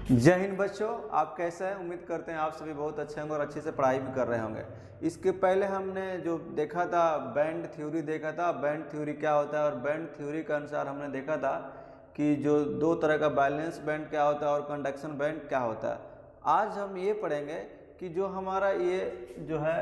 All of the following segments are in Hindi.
जय हिंद बच्चों, आप कैसे हैं? उम्मीद करते हैं आप सभी बहुत अच्छे होंगे और अच्छे से पढ़ाई भी कर रहे होंगे। इसके पहले हमने जो देखा था बैंड थ्योरी देखा था, बैंड थ्योरी क्या होता है और बैंड थ्योरी के अनुसार हमने देखा था कि जो दो तरह का बैलेंस बैंड क्या होता है और कंडक्शन बैंड क्या होता है। आज हम ये पढ़ेंगे कि जो हमारा ये जो है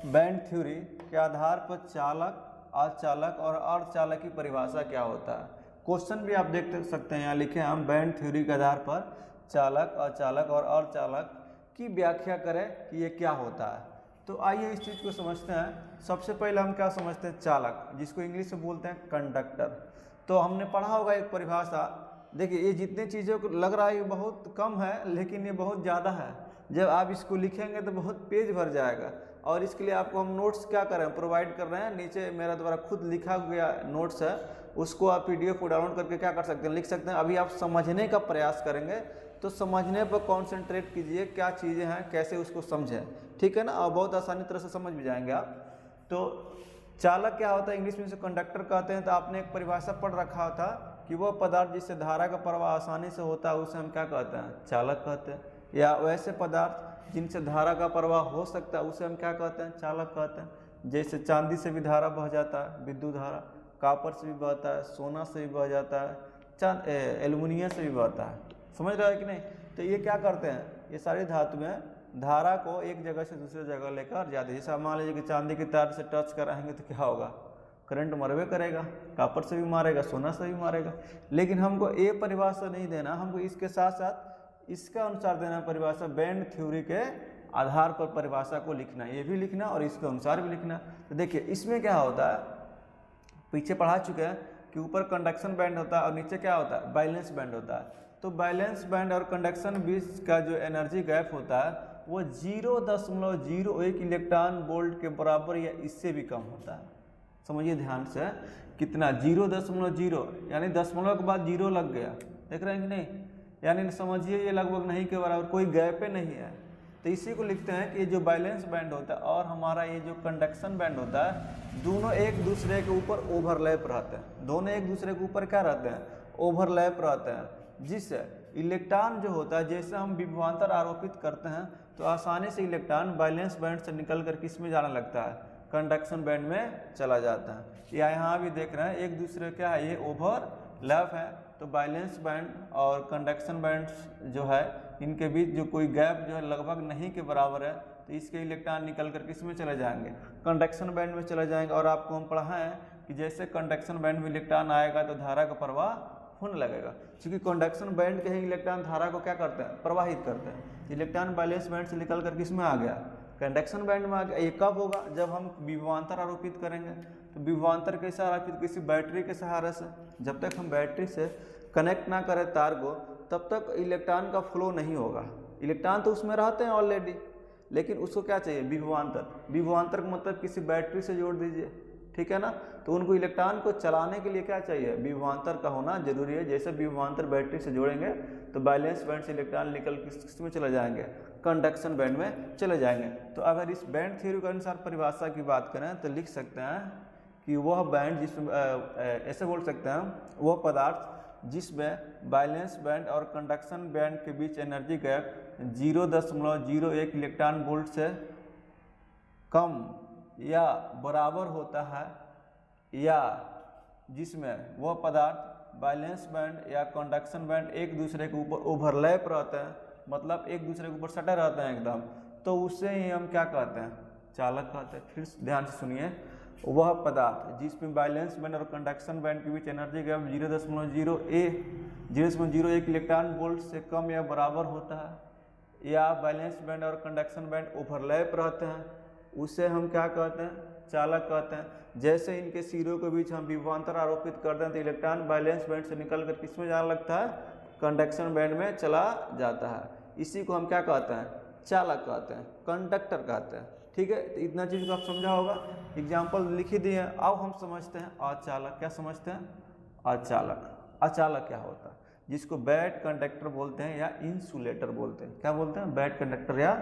बैंड थ्योरी के आधार पर चालक, अर्धचालक और अर्धचालक की परिभाषा क्या होता है। क्वेश्चन भी आप देख सकते हैं, यहाँ लिखे हम बैंड थ्योरी के आधार पर चालक, अचालक और अर्धचालक की व्याख्या करें कि ये क्या होता है। तो आइए इस चीज़ को समझते हैं। सबसे पहले हम क्या समझते हैं? चालक, जिसको इंग्लिश में बोलते हैं कंडक्टर। तो हमने पढ़ा होगा एक परिभाषा। देखिए, ये जितनी चीज़ों को लग रहा है ये बहुत कम है, लेकिन ये बहुत ज़्यादा है। जब आप इसको लिखेंगे तो बहुत पेज भर जाएगा। और इसके लिए आपको हम नोट्स क्या कर रहे हैं, प्रोवाइड कर रहे हैं। नीचे मेरा द्वारा खुद लिखा गया नोट्स है, उसको आप PDF को डाउनलोड करके क्या कर सकते हैं, लिख सकते हैं। अभी आप समझने का प्रयास करेंगे तो समझने पर कॉन्सेंट्रेट कीजिए, क्या चीज़ें हैं, कैसे उसको समझें, ठीक है ना। और बहुत आसानी तरह से समझ भी जाएंगे आप। तो चालक क्या होता है, इंग्लिश में इसे कंडक्टर कहते हैं। तो आपने एक परिभाषा पढ़ रखा था कि वह पदार्थ जिससे धारा का प्रवाह आसानी से होता है उसे हम क्या कहते हैं? चालक कहते हैं। या वैसे पदार्थ जिनसे धारा का प्रवाह हो सकता है उसे हम क्या कहते हैं? चालक कहते हैं। जैसे चांदी से भी धारा बह जाता है, विद्युत धारा, कॉपर से भी बहता है, सोना से भी बह जाता है, एल्युमिनियम से भी बहता है। समझ रहे हो कि नहीं? तो ये क्या करते हैं, ये सारी धातुएं धारा को एक जगह से दूसरी जगह लेकर जाते हैं। जैसे मान लीजिए कि चांदी की तार से टच कराएंगे तो क्या होगा? करंट मरवे करेगा, कॉपर से भी मारेगा, सोना से भी मारेगा। लेकिन हमको ये परिभाषा नहीं देना, हमको इसके साथ साथ इसका अनुसार देना परिभाषा। बैंड थ्योरी के आधार पर परिभाषा को लिखना, ये भी लिखना और इसके अनुसार भी लिखना। तो देखिए इसमें क्या होता है, पीछे पढ़ा चुके हैं कि ऊपर कंडक्शन बैंड होता है और नीचे क्या होता है? बैलेंस बैंड होता है। तो बैलेंस बैंड और कंडक्शन बीच का जो एनर्जी गैप होता है वो 0.01 इलेक्ट्रॉन वोल्ट के बराबर या इससे भी कम होता है। समझिए ध्यान से, कितना? 0.0, यानी दशमलव के बाद 0 लग गया, देख रहे हैं कि नहीं? यानी समझिए ये लगभग नहीं के बराबर, कोई गैप नहीं है। तो इसी को लिखते हैं कि ये जो बैलेंस बैंड होता है और हमारा ये जो कंडक्शन बैंड होता है, दोनों एक दूसरे के ऊपर ओवरलैप रहते हैं। दोनों एक दूसरे के ऊपर क्या रहते हैं? ओवरलैप रहते हैं। जिससे इलेक्ट्रॉन जो होता है, जैसे हम विभवांतर आरोपित करते हैं तो आसानी से इलेक्ट्रॉन बैलेंस बैंड से निकल कर किस में जाने लगता है? कंडक्शन बैंड में चला जाता है। या यहाँ भी देख रहे हैं एक दूसरे क्या है, ये ओवरलैप है। तो बैलेंस बैंड और कंडक्शन बैंड जो है इनके बीच जो कोई गैप जो है लगभग नहीं के बराबर है, तो इसके इलेक्ट्रॉन निकल कर किस में चले जाएंगे? कंडक्शन बैंड में चले जाएंगे। और आपको हम पढ़ा है कि जैसे कंडक्शन बैंड में इलेक्ट्रॉन आएगा तो धारा का प्रवाह होने लगेगा, क्योंकि कंडक्शन बैंड के ही इलेक्ट्रॉन धारा को क्या करते हैं? प्रवाहित करते हैं। इलेक्ट्रॉन बैलेंस बैंड से निकल कर किस में आ गया? कंडक्शन बैंड में आ गया। ये कब होगा? जब हम विभवांतर आरोपित करेंगे। तो विभवांतर कैसे आरोपित? किसी बैटरी के सहारे से। जब तक हम बैटरी से कनेक्ट ना करें तार को, तब तक इलेक्ट्रॉन का फ्लो नहीं होगा। इलेक्ट्रॉन तो उसमें रहते हैं ऑलरेडी, लेकिन उसको क्या चाहिए? विभवांतर। विभवांतर का मतलब किसी बैटरी से जोड़ दीजिए, ठीक है ना। तो उनको इलेक्ट्रॉन को चलाने के लिए क्या चाहिए? विभवांतर का होना जरूरी है। जैसे विभवांतर बैटरी से जोड़ेंगे तो बैलेंस बैंड से इलेक्ट्रॉन निकल किस में चले जाएंगे? कंडक्शन बैंड में चले जाएंगे। तो अगर इस बैंड थ्योरी के अनुसार परिभाषा की बात करें तो लिख सकते हैं कि वह बैंड जिसमें ऐसे बोल सकते हैं, वह पदार्थ जिसमें बैलेंस बैंड और कंडक्शन बैंड के बीच एनर्जी गैप 0.01 इलेक्ट्रॉन वोल्ट से कम या बराबर होता है, या जिसमें वह पदार्थ बैलेंस बैंड या कंडक्शन बैंड एक दूसरे के ऊपर ओवरलैप रहते हैं, मतलब एक दूसरे के ऊपर सटे रहते हैं एकदम, तो उससे ही हम क्या कहते हैं? चालक कहते हैं। फिर ध्यान से सुनिए, वह पदार्थ जिसमें बैलेंस बैंड और कंडक्शन बैंड के बीच एनर्जी गैप 0.01 इलेक्ट्रॉन वोल्ट से कम या बराबर होता है, या बैलेंस बैंड और कंडक्शन बैंड ओवरलैप रहते हैं, उसे हम क्या कहते हैं? चालक कहते हैं। जैसे इनके सिरों के बीच हम विभवांतर आरोपित करते हैं तो इलेक्ट्रॉन बैलेंस बैंड से निकल कर किस में जाने लगता है? कंडक्शन बैंड में चला जाता है। इसी को हम क्या कहते हैं? चालक कहते हैं, कंडक्टर कहते हैं, ठीक है। तो इतना चीज़ को आप समझा होगा। एग्जाम्पल लिख ही दिए हैं। अब हम समझते हैं अचालक। क्या समझते हैं? अचालक। अचालक क्या होता है? जिसको बैड कंडक्टर बोलते हैं या इंसुलेटर बोलते हैं। क्या बोलते हैं? बैड कंडक्टर या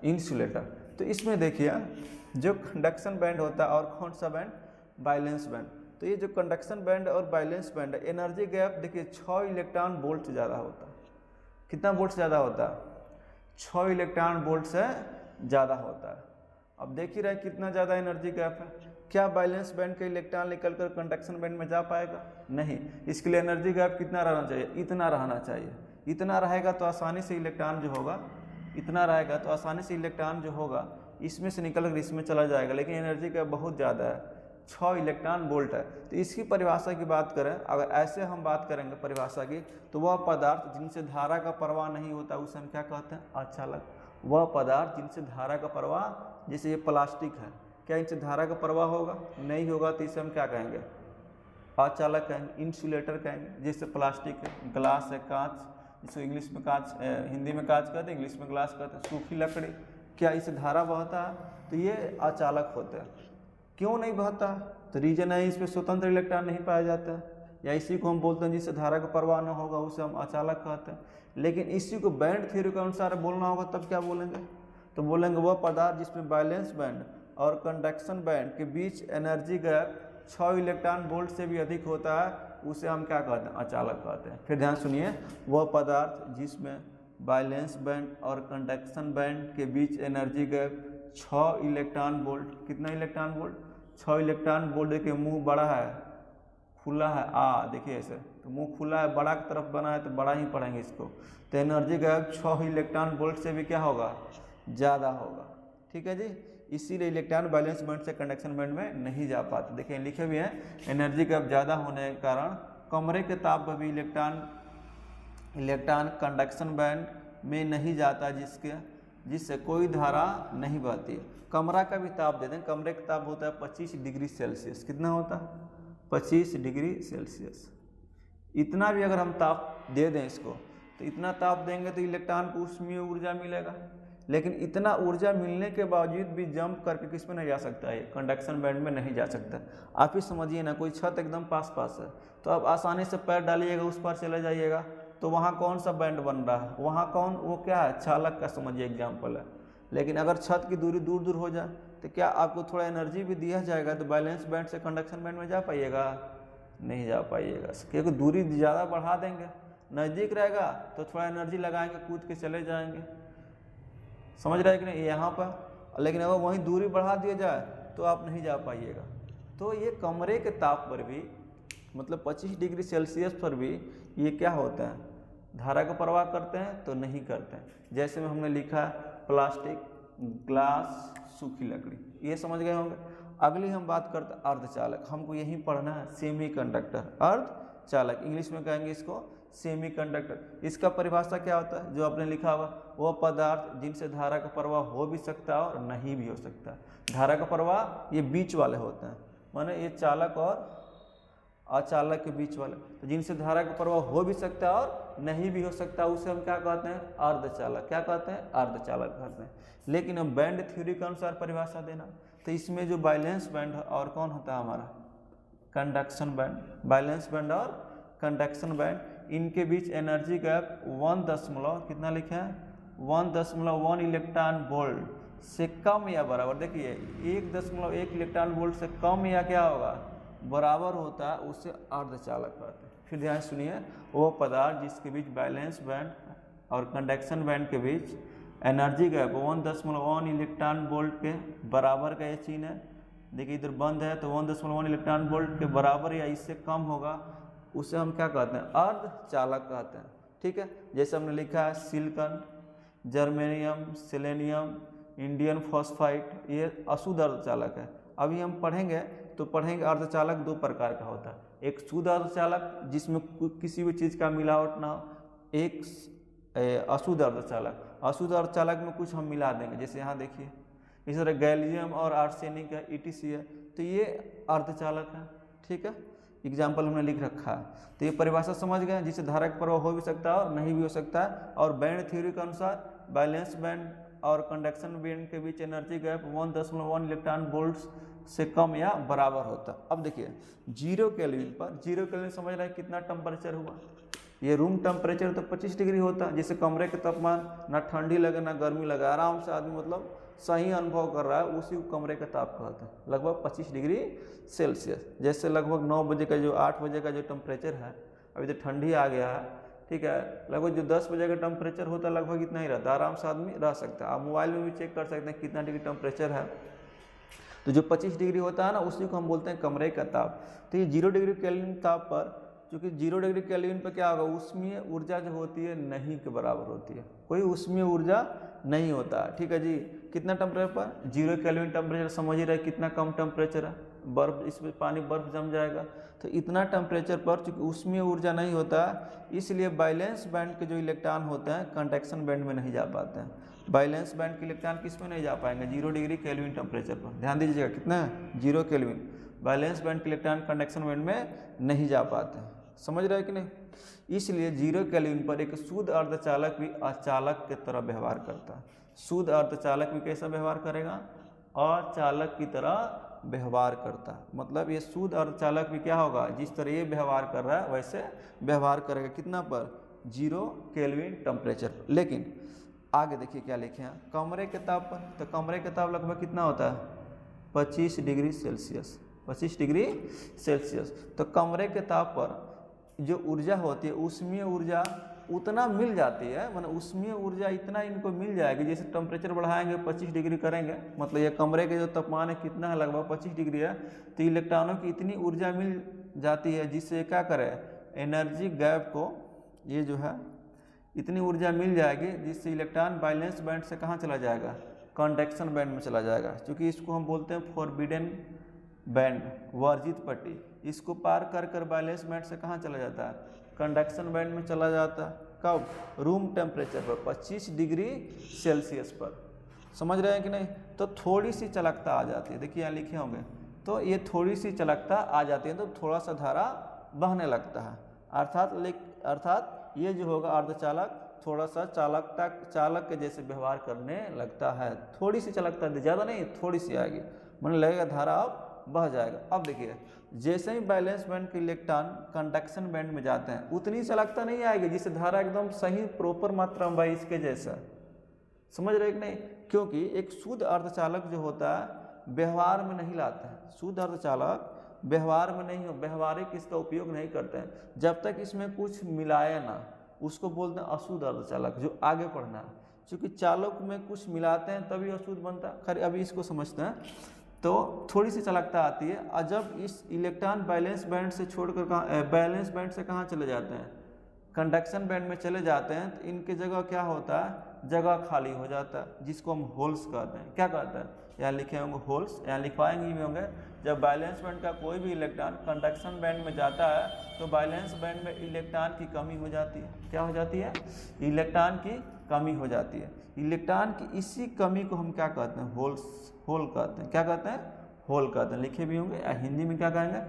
इंसुलेटर। तो इसमें देखिए जो कंडक्शन बैंड होता है और कौन सा बैंड? Balance band. तो ये जो कंडक्शन बैंड और बैलेंस बैंड है, एनर्जी गैप देखिए 6 इलेक्ट्रॉन वोल्ट से ज़्यादा होता है। कितना वोल्ट से ज़्यादा होता है? 6 इलेक्ट्रॉन वोल्ट से ज़्यादा होता है। अब देख ही रहे कितना ज़्यादा एनर्जी गैप है। क्या वैलेंस बैंड का इलेक्ट्रॉन निकलकर कंडक्शन बैंड में जा पाएगा? नहीं। इसके लिए एनर्जी गैप कितना रहना चाहिए? इतना रहना चाहिए। इतना रहेगा तो आसानी से इलेक्ट्रॉन जो होगा, इतना रहेगा तो आसानी से इलेक्ट्रॉन जो होगा इसमें से निकल कर इसमें चला जाएगा, लेकिन एनर्जी गैप बहुत ज़्यादा है, 6 इलेक्ट्रॉन वोल्ट है। तो इसकी परिभाषा की बात करें, अगर ऐसे हम बात करेंगे परिभाषा की, तो वह पदार्थ जिनसे धारा का प्रवाह नहीं होता उसे हम क्या कहते हैं? अचालक। वह पदार्थ जिनसे धारा का प्रवाह, जैसे ये प्लास्टिक है, क्या इनसे धारा का प्रवाह होगा? नहीं होगा, तो इसे हम क्या कहेंगे? अचालक कहेंगे, इंसुलेटर कहेंगे। जैसे प्लास्टिक है, ग्लास है, कांच, जिसको इंग्लिश में कांच, हिंदी में कांच कहते हैं, इंग्लिश में ग्लास कहते हैं। सूखी लकड़ी, क्या इससे धारा बहता है? तो ये अचालक होता है। क्यों नहीं बहता? तो रीजन है इसमें स्वतंत्र इलेक्ट्रॉन नहीं पाया जाता है, या इसी को हम बोलते हैं जिससे धारा का प्रवाह न होगा उसे हम अचालक कहते हैं। लेकिन इसी को बैंड थ्योरी के अनुसार बोलना होगा तब क्या बोलेंगे? तो बोलेंगे वह पदार्थ जिसमें वैलेंस बैंड और कंडक्शन बैंड के बीच एनर्जी गैप 6 इलेक्ट्रॉन वोल्ट से भी अधिक होता है उसे हम क्या कहते हैं? अचालक कहते हैं। फिर ध्यान सुनिए, वह पदार्थ जिसमें वैलेंस बैंड और कंडक्शन बैंड के बीच एनर्जी गैप 6 इलेक्ट्रॉन वोल्ट, कितना इलेक्ट्रॉन वोल्ट? 6 electron volt. देखिए मुंह बड़ा है, खुला है, देखिए ऐसे, तो मुंह खुला है, बड़ा की तरफ बना है तो बड़ा ही पढ़ेंगे इसको। तो एनर्जी गैप 6 इलेक्ट्रॉन वोल्ट से भी क्या होगा? ज़्यादा होगा। ठीक है जी, इसीलिए इलेक्ट्रॉन वैलेंस बैंड से कंडक्शन बैंड में नहीं जा पाते। देखिए लिखे भी हैं, एनर्जी गैप ज़्यादा होने के कारण कमरे के ताप पर भी इलेक्ट्रॉन कंडक्शन बैंड में नहीं जाता, जिससे कोई धारा नहीं बहती है। कमरा का भी ताप दे दें, कमरे का ताप होता है 25 डिग्री सेल्सियस। कितना होता है? 25 डिग्री सेल्सियस। इतना भी अगर हम ताप दे दें इसको, तो इतना ताप देंगे तो इलेक्ट्रॉन को उसमें ऊर्जा मिलेगा, लेकिन इतना ऊर्जा मिलने के बावजूद भी जंप करके किस में नहीं जा सकता है? कंडक्शन बैंड में नहीं जा सकता। आप ही समझिए ना, कोई छत एकदम पास है, तो आप आसानी से पैर डालिएगा, उस पर चले जाइएगा, तो वहाँ कौन सा बैंड बन रहा है? वहाँ वो क्या है? चालक का, समझिए एग्जाम्पल है। लेकिन अगर छत की दूरी दूर दूर हो जाए तो क्या आपको थोड़ा एनर्जी भी दिया जाएगा, तो बैलेंस बैंड से कंडक्शन बैंड में जा पाइएगा? नहीं जा पाइएगा, क्योंकि दूरी ज़्यादा बढ़ा देंगे। नज़दीक रहेगा तो थोड़ा एनर्जी लगाएंगे, कूद के चले जाएंगे, समझ रहे हैं कि नहीं यहाँ पर। लेकिन अगर वहीं दूरी बढ़ा दिया जाए तो आप नहीं जा पाइएगा। तो ये कमरे के ताप पर भी, मतलब 25 डिग्री सेल्सियस पर भी ये क्या होता है? धारा का प्रवाह करते हैं? तो नहीं करते हैं। जैसे में हमने लिखा प्लास्टिक, ग्लास, सूखी लकड़ी, ये समझ गए होंगे। अगली हम बात करते हैं अर्धचालक। हमको यही पढ़ना है, सेमीकंडक्टर, अर्धचालक, इंग्लिश में कहेंगे इसको सेमीकंडक्टर। इसका परिभाषा क्या होता है? जो आपने लिखा हुआ, वह पदार्थ जिनसे धारा का प्रवाह हो भी सकता है और नहीं भी हो सकता है। धारा का प्रवाह ये बीच वाले होते हैं, माने ये चालक और अचालक के बीच वाले, तो जिनसे धारा का प्रवाह हो भी सकता है और नहीं भी हो सकता, उसे हम क्या कहते हैं? अर्धचालक। क्या कहते हैं? अर्धचालक कहते हैं। लेकिन हम बैंड थ्योरी के अनुसार परिभाषा देना, तो इसमें जो बैलेंस बैंड और कौन होता है हमारा? Conduction band. बैलेंस बैंड और कंडक्शन बैंड, इनके बीच एनर्जी गैप 1 कितना लिखे हैं? 1.1 इलेक्ट्रॉन वोल्ट से कम या बराबर। देखिए 1.1 इलेक्ट्रॉन वोल्ट से कम या क्या होगा? बराबर होता है, उससे अर्धचालक कहते हैं। फिर ध्यान सुनिए, वो पदार्थ जिसके बीच बैलेंस बैंड और कंडक्शन बैंड के बीच एनर्जी गैप 1.1 इलेक्ट्रॉन वोल्ट के बराबर का ये चिन्ह है। देखिए इधर बंद है, तो 1.1 इलेक्ट्रॉन वोल्ट के बराबर या इससे कम होगा, उसे हम क्या कहते हैं? अर्धचालक कहते हैं। ठीक है, जैसे हमने लिखा है silicon, germanium, selenium, indium phosphide, ये अशुद्ध अर्धचालक है। अभी हम पढ़ेंगे तो पढ़ेंगे अर्धचालक 2 प्रकार का होता है। एक शुद्ध अर्धचालक जिसमें किसी भी चीज़ का मिलावट ना हो, एक अशुद्ध अर्धचालक। अशुद्ध अर्धचालक में कुछ हम मिला देंगे, जैसे यहाँ देखिए इस तरह गैलियम और आर्सेनिक है, ETC है, तो ये अर्धचालक है। ठीक है, एग्जाम्पल हमने लिख रखा है। तो ये परिभाषा समझ गए, जिससे धारा का प्रवाह हो भी सकता है और नहीं भी हो सकता है। और बैंड थ्योरी के अनुसार बैलेंस बैंड और कंडक्शन बैंड के बीच एनर्जी गैप 1.1 इलेक्ट्रॉन वोल्ट से कम या बराबर होता है। अब देखिए 0 केल्विन पर, 0 केल्विन समझ रहे हैं कितना टेम्परेचर हुआ? ये रूम टेम्परेचर तो 25 डिग्री होता है, जैसे कमरे के तापमान ना ठंडी लगे ना गर्मी लगे, आराम से आदमी मतलब सही अनुभव कर रहा है, उसी को कमरे का ताप कहते हैं, लगभग 25 डिग्री सेल्सियस। जैसे लगभग 9 बजे का जो 8 बजे का जो टेम्परेचर है, अभी तो ठंडी आ गया है, ठीक है, लगभग जो 10 बजे का टेम्परेचर होता है लगभग इतना ही रहता है, आराम से आदमी रह सकता है। आप मोबाइल में भी चेक कर सकते हैं कितना डिग्री टेम्परेचर है। तो जो 25 डिग्री होता है ना, उसी को हम बोलते हैं कमरे का ताप। तो ये 0 डिग्री केल्विन ताप पर, चूँकि 0 डिग्री केल्विन पर क्या होगा, ऊष्मीय ऊर्जा जो होती है नहीं के बराबर होती है, कोई ऊष्मीय ऊर्जा नहीं होता। ठीक है जी, कितना टेम्परेचर पर, 0 केल्विन टेम्परेचर, समझ ही रहे कितना कम टेम्परेचर है, बर्फ, इसमें पानी बर्फ जम जाएगा। तो इतना टेम्परेचर पर चूँकि ऊष्मीय ऊर्जा नहीं होता, इसलिए बैलेंस बैंड के जो इलेक्ट्रॉन होते हैं कंडक्शन बैंड में नहीं जा पाते हैं। बैलेंस बैंड के इलेक्ट्रॉन किस में नहीं जा पाएंगे, 0 डिग्री केल्विन टेम्परेचर पर। ध्यान दीजिएगा कितना है, 0 केल्विन। बैलेंस बैंड के इलेक्ट्रॉन कंडक्शन बैंड में नहीं जा पाते हैं, समझ रहे हैं कि नहीं। इसलिए 0 केल्विन पर एक शुद्ध अर्धचालक भी अचालक की तरह व्यवहार करता है। शुद्ध अर्धचालक भी कैसा व्यवहार करेगा, अचालक की तरह व्यवहार करता है। मतलब ये शुद्ध अर्धचालक भी क्या होगा, जिस तरह ये व्यवहार कर रहा है वैसे व्यवहार करेगा। कितना पर, 0 केल्विन टेम्परेचर पर। लेकिन आगे देखिए क्या लिखे हैं, कमरे के ताप पर। तो कमरे के ताप लगभग कितना होता है, 25 डिग्री सेल्सियस, 25 डिग्री सेल्सियस। तो कमरे के ताप पर जो ऊर्जा होती है, ऊष्मीय ऊर्जा उतना मिल जाती है, मतलब ऊष्मीय ऊर्जा इतना इनको मिल जाएगी, जैसे टेम्परेचर बढ़ाएंगे 25 डिग्री करेंगे, मतलब ये कमरे के जो तापमान है कितना है, लगभग 25 डिग्री है। तो इलेक्ट्रॉनों की इतनी ऊर्जा मिल जाती है जिससे क्या करे, एनर्जी गैप को, ये जो है इतनी ऊर्जा मिल जाएगी जिससे इलेक्ट्रॉन बैलेंस बैंड से कहाँ चला जाएगा, कंडक्शन बैंड में चला जाएगा। क्योंकि इसको हम बोलते हैं फॉरबिडन बैंड, वर्जित पट्टी। इसको पार कर कर बैलेंस बैंड से कहाँ चला जाता है, कंडक्शन बैंड में चला जाता है। कब, रूम टेम्परेचर पर, 25 डिग्री सेल्सियस पर। समझ रहे हैं कि नहीं। तो थोड़ी सी चलकता आ जाती है, देखिए यहाँ लिखे होंगे, तो ये थोड़ी सी चलकता आ जाती है, तो थोड़ा सा धारा बहने लगता है। अर्थात ये जो होगा अर्धचालक थोड़ा सा चालक के जैसे व्यवहार करने लगता है। थोड़ी सी चलकता, ज़्यादा नहीं, थोड़ी सी आएगी, मुझे लगेगा धारा अब बह जाएगा। अब देखिए, जैसे ही बैलेंस बैंड के इलेक्ट्रॉन कंडक्शन बैंड में जाते हैं उतनी चलकता नहीं आएगी जिससे धारा एकदम सही प्रॉपर मात्रा में इसके जैसा। समझ रहे कि नहीं। क्योंकि एक शुद्ध अर्धचालक जो होता है व्यवहार में नहीं लाते हैं, शुद्ध अर्धचालक व्यवहार में नहीं हो, व्यवहारिक इसका उपयोग नहीं करते हैं जब तक इसमें कुछ मिलाए ना, उसको बोलते हैं अशुद्ध अर्धचालक। जो आगे पढ़ना है, क्योंकि चालक में कुछ मिलाते हैं तभी अशुद्ध बनता है। खैर अभी इसको समझते हैं। तो थोड़ी सी चलकता आती है, और जब इस इलेक्ट्रॉन बैलेंस बैंड से छोड़कर बैलेंस बैंड से कहाँ चले जाते हैं, कंडक्शन बैंड में चले जाते हैं, तो इनके जगह क्या होता है, जगह खाली हो जाता है, जिसको हम होल्स कहते हैं। क्या कहते हैं, यहाँ लिखे होंगे होल्स, यहाँ लिखवाएंगे भी होंगे। जब बैलेंस बैंड का कोई भी इलेक्ट्रॉन कंडक्शन बैंड में जाता है तो बैलेंस बैंड में इलेक्ट्रॉन की कमी हो जाती है। क्या हो जाती है, इलेक्ट्रॉन की कमी हो जाती है। इलेक्ट्रॉन की इसी कमी को हम क्या कहते हैं, होल कहते हैं। क्या कहते हैं, होल कहते हैं। लिखे भी होंगे, या हिंदी में क्या कहेंगे,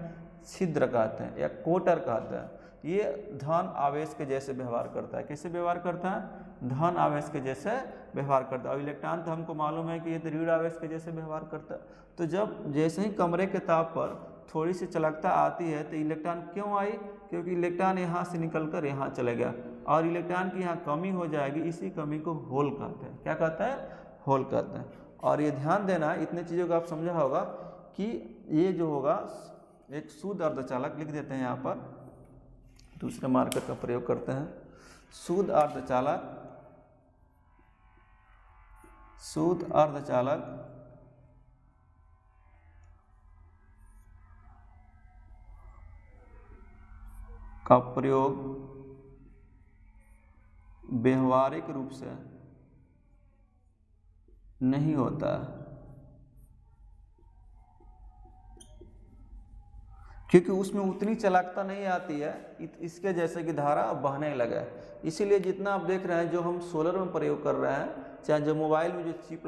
छिद्र कहते हैं या कोटर कहते हैं। ये धन आवेश के जैसे व्यवहार करता है। कैसे व्यवहार करता है, धन आवेश के जैसे व्यवहार करता है। और इलेक्ट्रॉन तो हमको मालूम है कि ये तो ऋण आवेश के जैसे व्यवहार करता है। तो जब जैसे ही कमरे के ताप पर थोड़ी सी चलकता आती है तो इलेक्ट्रॉन क्यों आई, क्योंकि इलेक्ट्रॉन यहाँ से निकलकर यहाँ चले गया और इलेक्ट्रॉन की यहाँ कमी हो जाएगी। इसी कमी को होल कहते हैं। क्या कहते हैं, होल कहते हैं। और ये ध्यान देना, इतने चीज़ों को आप समझा होगा कि ये जो होगा एक शुद्ध अर्धचालक, लिख देते हैं यहाँ पर, दूसरे मार्कर का प्रयोग करते हैं। शुद्ध अर्धचालक, शुद्ध अर्धचालक का प्रयोग व्यवहारिक रूप से नहीं होता है, क्योंकि उसमें उतनी चालकता नहीं आती है इसके जैसे कि धारा बहने लगे। इसीलिए जितना आप देख रहे हैं जो हम सोलर में प्रयोग कर रहे हैं, चाहे जो मोबाइल में जो चिप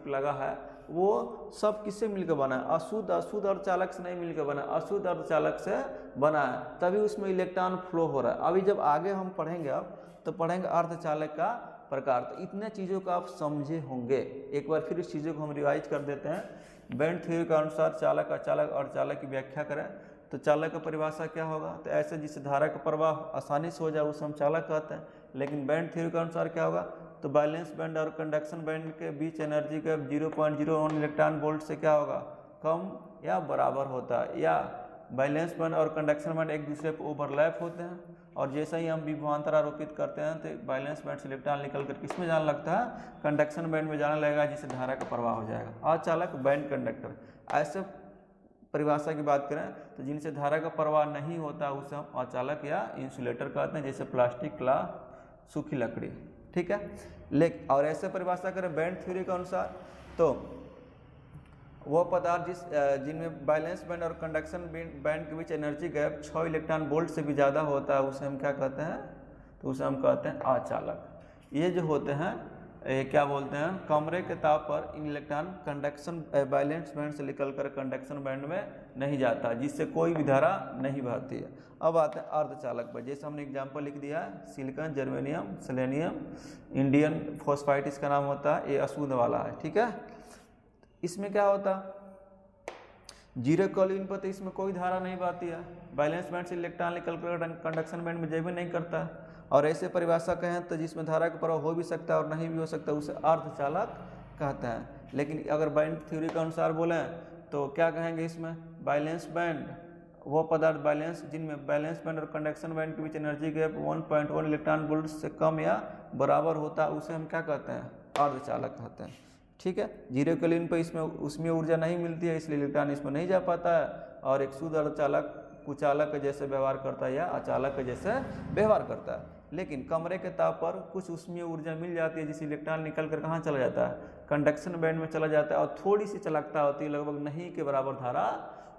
लगा है, वो सब किससे मिलकर बना है, अशुद्ध अर्धचालक से नहीं मिलकर बना, अशुद्ध अर्धचालक से बना है, तभी उसमें इलेक्ट्रॉन फ्लो हो रहा है। अभी जब आगे हम पढ़ेंगे अब तो पढ़ेंगे अर्धचालक का प्रकार। तो इतने चीज़ों को आप समझे होंगे। एक बार फिर इस चीज़ों को हम रिवाइज कर देते हैं। बैंड थ्योरी के अनुसार चालक, अचालक और चालक की व्याख्या करें तो चालक का परिभाषा क्या होगा, तो ऐसे जिससे धारा का प्रवाह आसानी से हो जाए उसे हम चालक कहते हैं। लेकिन बैंड थ्योरी के अनुसार क्या होगा, तो बैलेंस बैंड और कंडक्शन बैंड के बीच एनर्जी का 0.01 इलेक्ट्रॉन वोल्ट से क्या होगा, कम या बराबर होता है, या बैलेंस बैंड और कंडक्शन बैंड एक दूसरे पर ओवरलैप होते हैं और जैसे ही हम विभवांतर आरोपित करते हैं तो बैलेंस बैंड से इलेक्ट्रॉन निकल कर किस में जाने लगता है, कंडक्शन बैंड में जाने लगेगा, जिससे धारा का प्रवाह हो जाएगा। अचालक बैंड कंडक्टर, ऐसे परिभाषा की बात करें तो जिनसे धारा का प्रवाह नहीं होता उसे हम अचालक या इंसुलेटर कहते हैं, जैसे प्लास्टिक, ला, सूखी लकड़ी, ठीक है। लेकिन और ऐसे परिभाषा करें बैंड थ्योरी के अनुसार तो वो पदार्थ जिनमें बैलेंस बैंड और कंडक्शन बैंड के बीच एनर्जी गैप 6 इलेक्ट्रॉन वोल्ट से भी ज़्यादा होता है, उसे हम क्या कहते हैं, तो उसे हम कहते हैं अचालक। ये जो होते हैं क्या बोलते हैं, कमरे के ताप पर इन इलेक्ट्रॉन कंडक्शन बैलेंस बैंड से निकलकर कंडक्शन बैंड में नहीं जाता, जिससे कोई भी धारा नहीं बहती है। अब आते हैं अर्धचालक पर, जैसे हमने एग्जाम्पल लिख दिया है, silicon, germanium, selenium, indium phosphide इसका नाम होता है, ये अशुद्ध वाला है, ठीक है। इसमें क्या होता, जीरो कोलिन पर तो इसमें कोई धारा नहीं बहती है, बैलेंस बैंड से इलेक्ट्रॉन निकलकर कंडक्शन बैंड में भी नहीं करता है। और ऐसे परिभाषा कहें तो जिसमें धारा का प्रवाह हो भी सकता है और नहीं भी हो सकता, उसे अर्धचालक कहते हैं। लेकिन अगर बैंड थ्योरी के अनुसार बोलें तो क्या कहेंगे, इसमें बैलेंस बैंड वो पदार्थ बैलेंस जिनमें बैलेंस बैंड और कंडक्शन बैंड के बीच एनर्जी गैप 1.1 इलेक्ट्रॉन वोल्ट से कम या बराबर होता है, उसे हम क्या कहते हैं, अर्धचालक कहते हैं, ठीक है। जीरो केल्विन पर उसमें ऊर्जा नहीं मिलती है, इसलिए इलेक्ट्रॉन इसमें नहीं जा पाता है, और एक शुद्ध अर्धचालक कुचालक के जैसे व्यवहार करता है या अचालक के जैसे व्यवहार करता है। लेकिन कमरे के ताप पर कुछ ऊष्मीय ऊर्जा मिल जाती है, जिससे इलेक्ट्रॉन निकल कर कहाँ चला जाता है, कंडक्शन बैंड में चला जाता है, और थोड़ी सी चालकता होती है, लगभग नहीं के बराबर धारा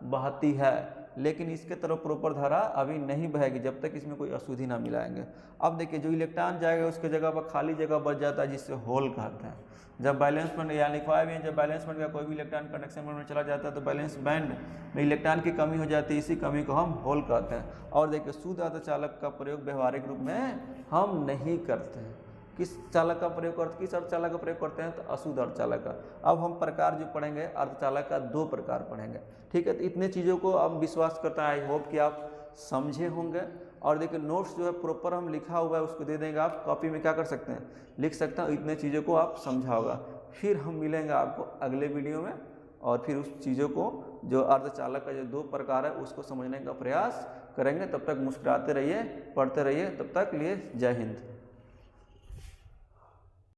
बहती है। लेकिन इसके तरफ प्रॉपर धारा अभी नहीं बहेगी जब तक इसमें कोई अशुद्धि ना मिलाएंगे। अब देखिए जो इलेक्ट्रॉन जाएगा उसके जगह पर खाली जगह बच जाता है, जिससे होल कहते हैं। जब बैलेंस बैंड या लिखवाया भी है, जब बैलेंस बैंड का कोई भी इलेक्ट्रॉन कंडक्शन बैंड में चला जाता है तो बैलेंस बैंड में इलेक्ट्रॉन की कमी हो जाती है, इसी कमी को हम होल कहते हैं। और देखिए शुद्ध अर्धचालक का प्रयोग व्यवहारिक रूप में हम नहीं करते हैं। किस चालक का प्रयोग करते, किस अर्धचालक का प्रयोग करते हैं, तो अशुद्ध अर्धचालक का। अब हम प्रकार जो पढ़ेंगे अर्धचालक का 2 प्रकार पढ़ेंगे, ठीक है। तो इतने चीज़ों को अब विश्वास करता है, आई होप कि आप समझे होंगे। और देखिए नोट्स जो है प्रॉपर हम लिखा हुआ है उसको दे देंगे, आप कॉपी में क्या कर सकते हैं, लिख सकते हैं। इतने चीज़ों को आप समझा होगा। फिर हम मिलेंगे आपको अगले वीडियो में, और फिर उस चीज़ों को जो अर्धचालक का जो 2 प्रकार है उसको समझने का प्रयास करेंगे। तब तक मुस्कुराते रहिए, पढ़ते रहिए, तब तक लिए जय हिंद।